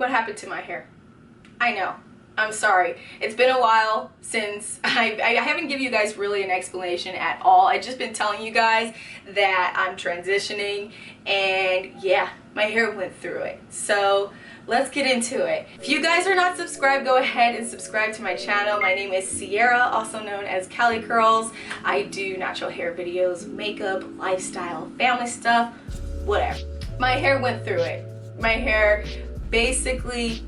what happened to my hair? I know. I'm sorry. It's been a while since I haven't given you guys really an explanation at all. I've just been telling you guys that I'm transitioning, and yeah, my hair went through it. So let's get into it. If you guys are not subscribed, go ahead and subscribe to my channel. My name is Sierra, also known as Cali Curls. I do natural hair videos, makeup, lifestyle, family stuff, whatever. My hair went through it. My hair basically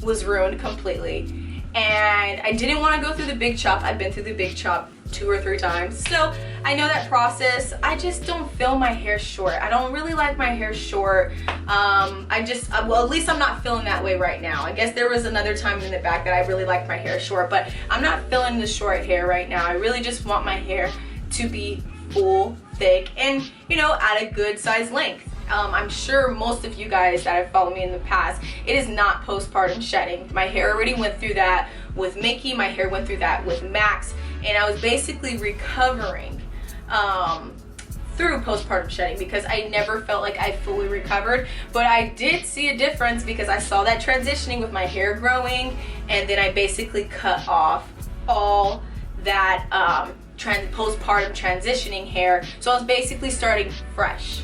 was ruined completely, and I didn't want to go through the big chop. I've been through the big chop 2 or 3 times, so I know that process. I just don't feel my hair short. I don't really like my hair short. Well, at least I'm not feeling that way right now. I guess there was another time in the back that I really liked my hair short, but I'm not feeling the short hair right now. I really just want my hair to be full, thick, and at a good size length. I'm sure most of you guys that have followed me in the past, it is not postpartum shedding. My hair already went through that with Mickey, my hair went through that with Max, and I was basically recovering through postpartum shedding because I never felt like I fully recovered. But I did see a difference because I saw that transitioning with my hair growing, and then I basically cut off all that postpartum transitioning hair. So I was basically starting fresh.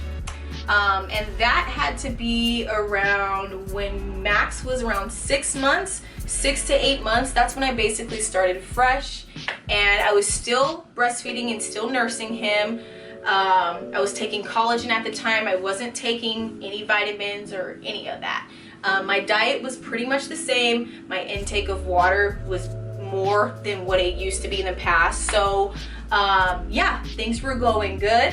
And that had to be around when Max was around 6 months, 6 to 8 months. That's when I basically started fresh, and I was still breastfeeding and still nursing him. I was taking collagen at the time. I wasn't taking any vitamins or any of that. My diet was pretty much the same. My intake of water was more than what it used to be in the past. So yeah, things were going good.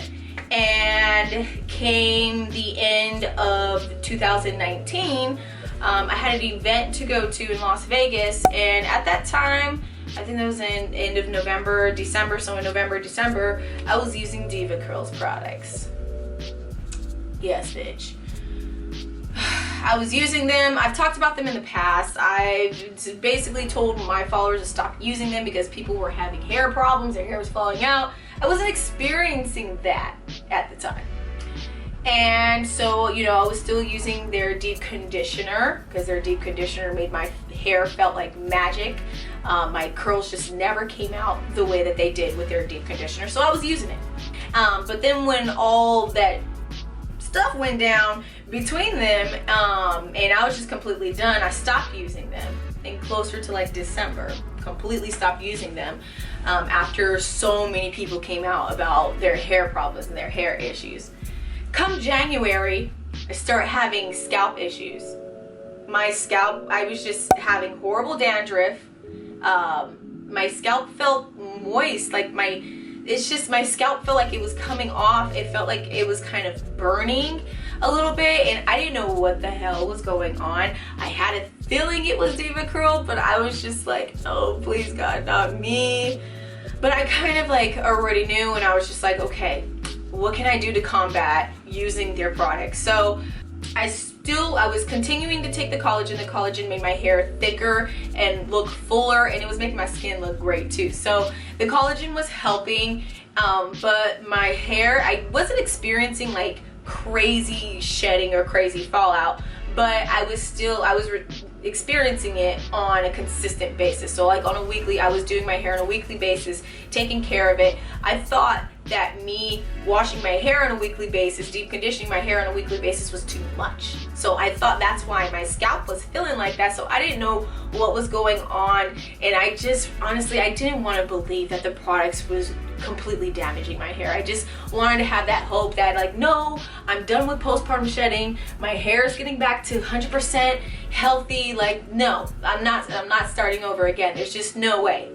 And came the end of 2019, I had an event to go to in Las Vegas, and at that time, I think that was in end of November, December, so in November, December, I was using Diva Curls products. Yes, bitch. I was using them. I've talked about them in the past. I've basically told my followers to stop using them because people were having hair problems, their hair was falling out. I wasn't experiencing that at the time. And so, I was still using their deep conditioner because their deep conditioner made my hair felt like magic. My curls just never came out the way that they did with their deep conditioner, so I was using it. But then when all that stuff went down between them, and I was just completely done, I stopped using them. And closer to like December, completely stopped using them after so many people came out about their hair problems and their hair issues. Come January, I start having scalp issues. My scalp, I was just having horrible dandruff. My scalp felt moist, like my scalp felt like it was coming off. It felt like it was kind of burning a little bit, and I didn't know what the hell was going on. I had a feeling it was Diva Curl, but I was just like, oh, please God, not me. But I kind of like already knew, and I was just like, okay, what can I do to combat using their products? So I was continuing to take the collagen. The collagen made my hair thicker and look fuller, and it was making my skin look great too. So the collagen was helping, but my hair, I wasn't experiencing like crazy shedding or crazy fallout, but I was experiencing it on a consistent basis. So like on a weekly, I was doing my hair on a weekly basis, taking care of it. I thought that me washing my hair on a weekly basis, deep conditioning my hair on a weekly basis was too much. So I thought that's why my scalp was feeling like that. So I didn't know what was going on, and I just honestly, I didn't want to believe that the products was completely damaging my hair. I just wanted to have that hope that like, no, I'm done with postpartum shedding, my hair is getting back to 100% healthy. Like, no, I'm not starting over again. There's just no way.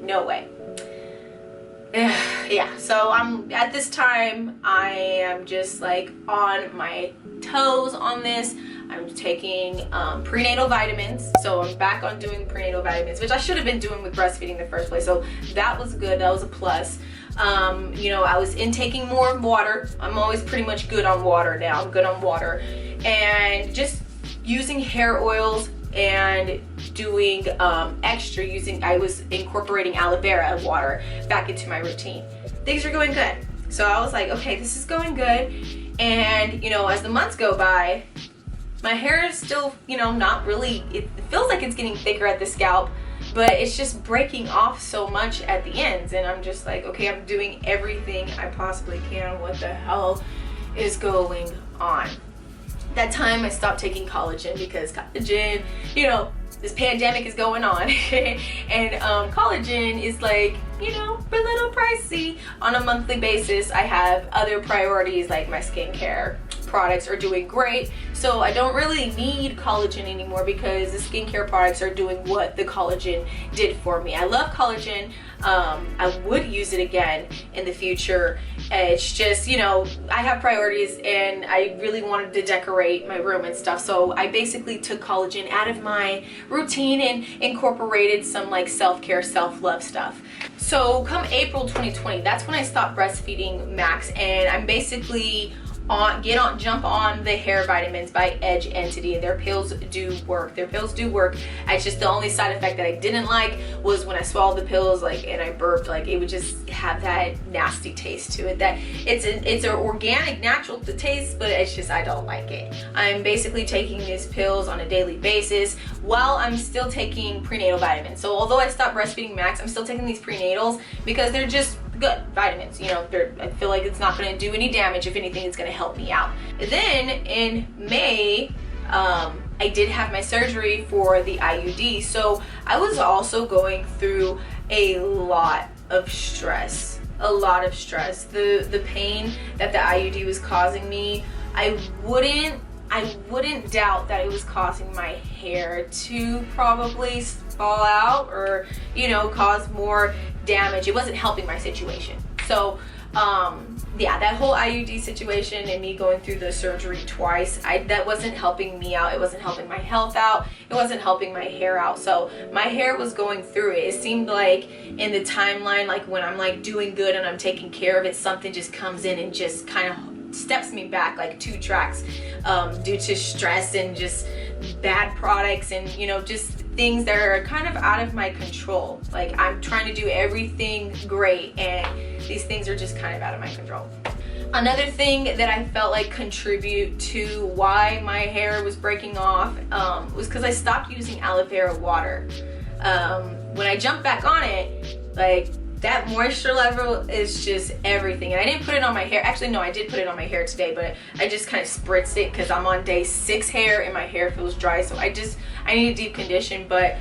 Yeah, so at this time, I am just like on my toes on this. I'm taking prenatal vitamins, so I'm back on doing prenatal vitamins, which I should have been doing with breastfeeding in the first place, so that was good. That was a plus. I was intaking more water. I'm always pretty much good on water now. I'm good on water, and just using hair oils and doing I was incorporating aloe vera water back into my routine. Things are going good. So I was like, okay, this is going good. And as the months go by, My hair is still, you know, not really, it feels like it's getting thicker at the scalp, but it's just breaking off so much at the ends. And I'm just like, okay, I'm doing everything I possibly can. What the hell is going on? That time I stopped taking collagen because collagen, you know, this pandemic is going on and collagen is like, you know, a little pricey on a monthly basis. I have other priorities, like my skincare products are doing great, so I don't really need collagen anymore because the skincare products are doing what the collagen did for me. I love collagen. I would use it again in the future. It's just, you know, I have priorities and I really wanted to decorate my room and stuff, so I basically took collagen out of my routine and incorporated some like self-care, self-love stuff. So come April 2020, that's when I stopped breastfeeding Max, and I'm basically jump on the hair vitamins by Edge Entity. Their pills do work. It's just the only side effect that I didn't like was when I swallowed the pills, like, and I burped, like it would just have that nasty taste to it. That it's an organic, natural taste, but it's just, I don't like it. I'm basically taking these pills on a daily basis while I'm still taking prenatal vitamins. So although I stopped breastfeeding Max, I'm still taking these prenatals because they're just good vitamins. You know, I feel like it's not going to do any damage. If anything, it's going to help me out. Then in May, I did have my surgery for the IUD, so I was also going through a lot of stress. The pain that the IUD was causing me, I wouldn't doubt that it was causing my hair to probably fall out or, you know, cause more damage. It wasn't helping my situation. So yeah, that whole IUD situation and me going through the surgery twice, that wasn't helping me out. It wasn't helping my health out. It wasn't helping my hair out. So my hair was going through it. It seemed like in the timeline, like when I'm like doing good and I'm taking care of it, something just comes in and just kind of steps me back like 2 tracks due to stress and just bad products and, you know, just things that are kind of out of my control. Like I'm trying to do everything great and these things are just kind of out of my control. Another thing that I felt like contribute to why my hair was breaking off was because I stopped using aloe vera water. When I jumped back on it, like that moisture level is just everything. And I didn't put it on my hair. Actually, no, I did put it on my hair today, but I just kind of spritzed it because I'm on day 6 hair and my hair feels dry. So I need a deep condition. But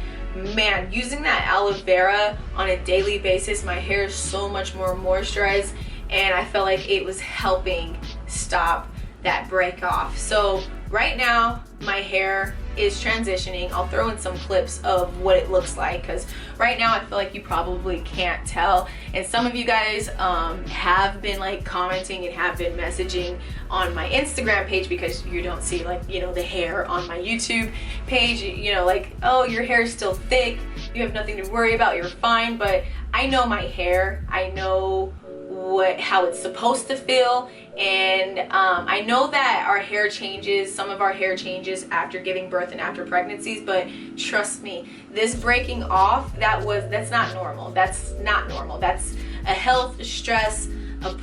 man, using that aloe vera on a daily basis, my hair is so much more moisturized, and I felt like it was helping stop that break off. So right now my hair is transitioning. I'll throw in some clips of what it looks like because right now I feel like you probably can't tell, and some of you guys have been like commenting and have been messaging on my Instagram page because you don't see, like, you know, the hair on my YouTube page, you know, like, oh, your hair is still thick, you have nothing to worry about, you're fine. But I know my hair, I know how it's supposed to feel, and I know that our hair changes, some of our hair changes after giving birth and after pregnancies, but trust me, this breaking off, that's not normal. That's a health stress, a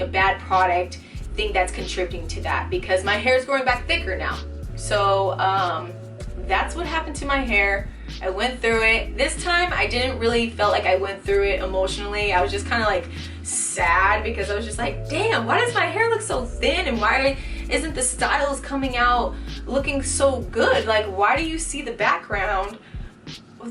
bad product thing that's contributing to that, because my hair is growing back thicker now. So that's what happened to my hair. I went through it. This time I didn't really feel like I went through it emotionally. I was just kind of like sad because I was just like, damn, why does my hair look so thin, and why isn't the styles coming out looking so good? Like, why do you see the background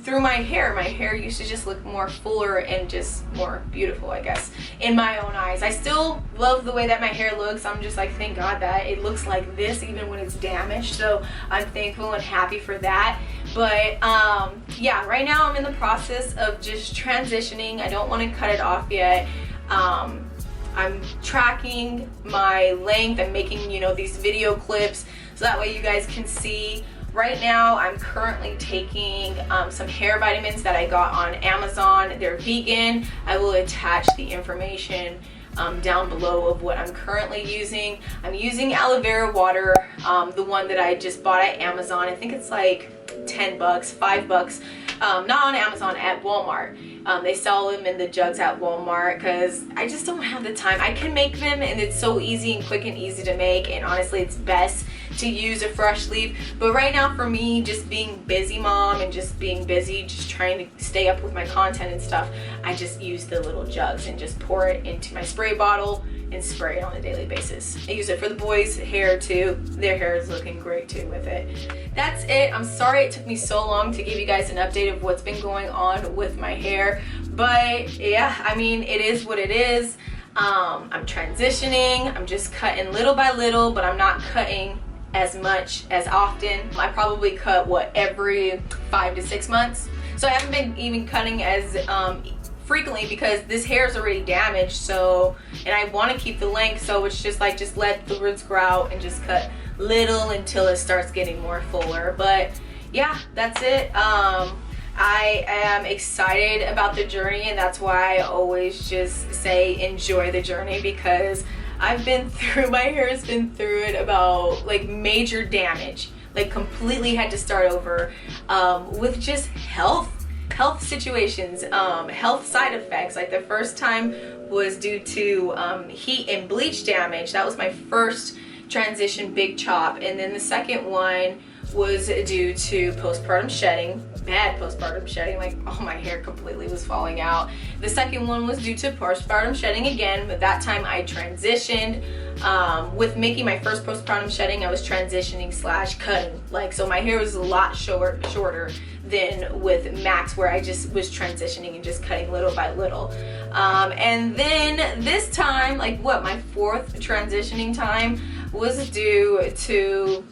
through my hair? My hair used to just look more fuller and just more beautiful, I guess, in my own eyes. I still love the way that my hair looks. I'm just like, thank God that it looks like this even when it's damaged. So I'm thankful and happy for that. But yeah, right now I'm in the process of just transitioning. I don't want to cut it off yet. I'm tracking my length. I'm making, you know, these video clips so that way you guys can see. Right now I'm currently taking some hair vitamins that I got on Amazon. They're vegan. I will attach the information down below of what I'm currently using. I'm using aloe vera water, the one that I just bought at Amazon. I think it's like 10 bucks, 5 bucks. Not on Amazon, at Walmart. They sell them in the jugs at Walmart because I just don't have the time. I can make them and it's so easy and quick and easy to make, and honestly it's best to use a fresh leaf. But right now for me, just being busy mom and just being busy, just trying to stay up with my content and stuff, I just use the little jugs and just pour it into my spray bottle and spray it on a daily basis. I use it for the boys' hair too. Their hair is looking great too with it. That's it. I'm sorry it took me so long to give you guys an update of what's been going on with my hair, but yeah, I mean, it is what it is. I'm transitioning. I'm just cutting little by little, but I'm not cutting as much as often. I probably cut every 5 to 6 months. So I haven't been even cutting as frequently because this hair is already damaged. So, and I want to keep the length, so it's just like, just let the roots grow out and just cut little until it starts getting more fuller. But yeah, that's it. I am excited about the journey, and that's why I always just say enjoy the journey, because I've been through, my hair has been through it about like major damage, like completely had to start over with just health situations, health side effects. Like the first time was due to heat and bleach damage. That was my first transition big chop, and then the second one was due to postpartum shedding, bad postpartum shedding, like all my hair completely was falling out. The second one was due to postpartum shedding again, but that time I transitioned. With making my first postpartum shedding, I was transitioning / cutting, like, so my hair was a lot shorter than with Max, where I just was transitioning and just cutting little by little. And then this time, like my fourth transitioning time was due to,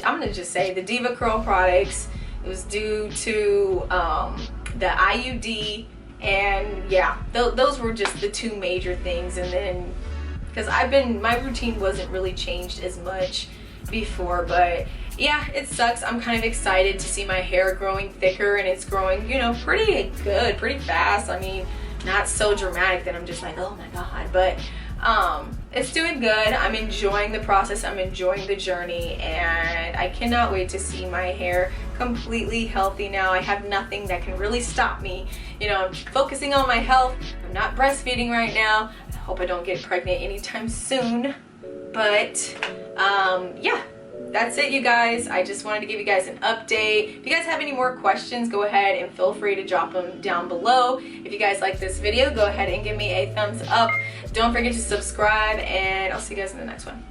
I'm gonna just say, the Diva Curl products. It was due to the IUD, and yeah, those were just the two major things. And then, because my routine wasn't really changed as much before, but yeah, it sucks. I'm kind of excited to see my hair growing thicker, and it's growing, you know, pretty good, pretty fast. I mean, not so dramatic that I'm just like, oh my god, but it's doing good. I'm enjoying the process. I'm enjoying the journey, and I cannot wait to see my hair completely healthy now. I have nothing that can really stop me. You know, I'm focusing on my health. I'm not breastfeeding right now. I hope I don't get pregnant anytime soon. But yeah, that's it, you guys. I just wanted to give you guys an update. If you guys have any more questions, go ahead and feel free to drop them down below. If you guys like this video, go ahead and give me a thumbs up. Don't forget to subscribe, and I'll see you guys in the next one.